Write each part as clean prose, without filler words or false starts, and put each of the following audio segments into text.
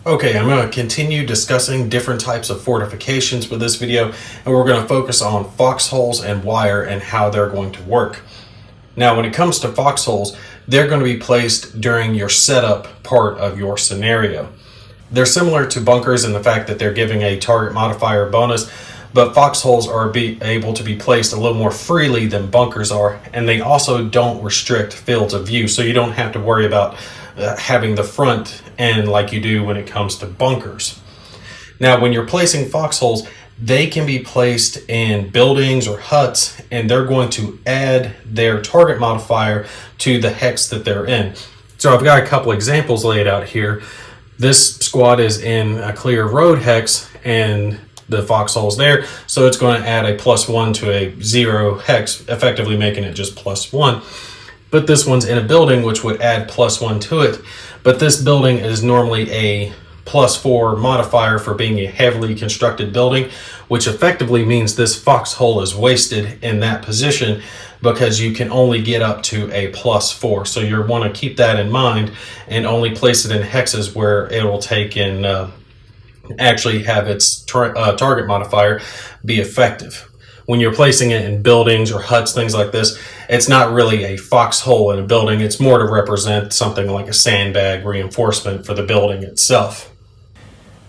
Okay, I'm going to continue discussing different types of fortifications with this video, and we're going to focus on foxholes and wire and how they're going to work. Now, when it comes to foxholes, they're going to be placed during your setup part of your scenario. They're similar to bunkers in the fact that they're giving a target modifier bonus, but foxholes are able to be placed a little more freely than bunkers are, and they also don't restrict fields of view, so you don't have to worry about having the front end like you do when it comes to bunkers. Now, when you're placing foxholes, they can be placed in buildings or huts, and they're going to add their target modifier to the hex that they're in. So I've got a couple examples laid out here. This squad is in a clear road hex, and the foxhole's there, so it's going to add a +1 to a 0 hex, effectively making it just +1. But this one's in a building, which would add +1 to it. But this building is normally a +4 modifier for being a heavily constructed building, which effectively means this foxhole is wasted in that position because you can only get up to a +4. So you want to keep that in mind and only place it in hexes where it will take and actually have its target modifier be effective. When you're placing it in buildings or huts, things like this, it's not really a foxhole in a building. It's more to represent something like a sandbag reinforcement for the building itself.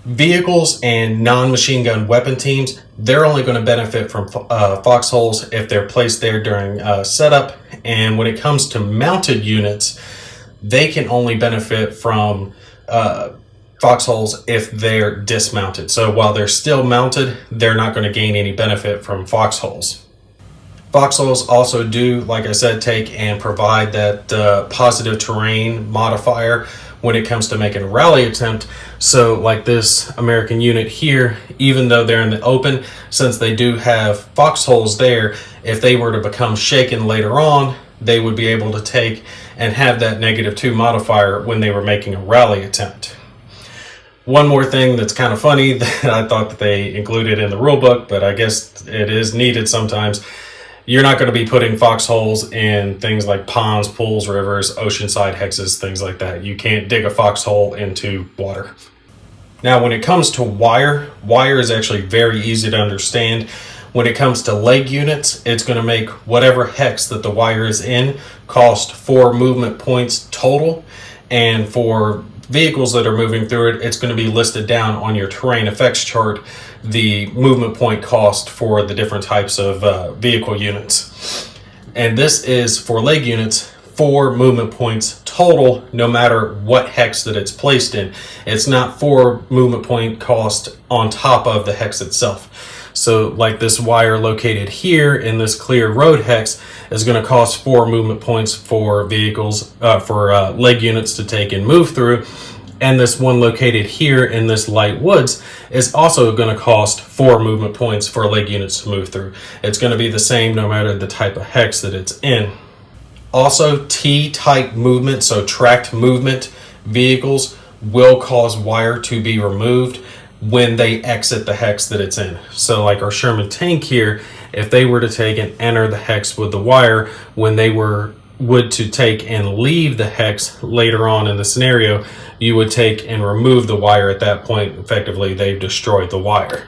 Vehicles and non-machine gun weapon teams, they're only going to benefit from foxholes if they're placed there during setup. And when it comes to mounted units, they can only benefit from foxholes if they're dismounted. So while they're still mounted, they're not going to gain any benefit from foxholes. Foxholes also do, like I said, take and provide that positive terrain modifier when it comes to making a rally attempt. So like this American unit here, even though they're in the open, since they do have foxholes there, if they were to become shaken later on, they would be able to take and have that -2 modifier when they were making a rally attempt. One more thing that's kind of funny that I thought that they included in the rule book, but I guess it is needed sometimes. You're not going to be putting foxholes in things like ponds, pools, rivers, oceanside hexes, things like that. You can't dig a foxhole into water. Now, when it comes to wire is actually very easy to understand. When it comes to leg units, it's going to make whatever hex that the wire is in cost 4 movement points total, and for vehicles that are moving through it, it's going to be listed down on your terrain effects chart, the movement point cost for the different types of vehicle units. And this is for leg units, 4 movement points total, no matter what hex that it's placed in. It's not 4 movement point cost on top of the hex itself. So like this wire located here in this clear road hex is going to cost 4 movement points for vehicles, for leg units to take and move through. And this one located here in this light woods is also going to cost 4 movement points for leg units to move through. It's going to be the same no matter the type of hex that it's in. Also, T-type movement, so tracked movement vehicles, will cause wire to be removed when they exit the hex that it's in. So like our Sherman tank here, if they were to take and enter the hex with the wire, when they would to take and leave the hex later on in the scenario, you would take and remove the wire at that point. Effectively, they've destroyed the wire.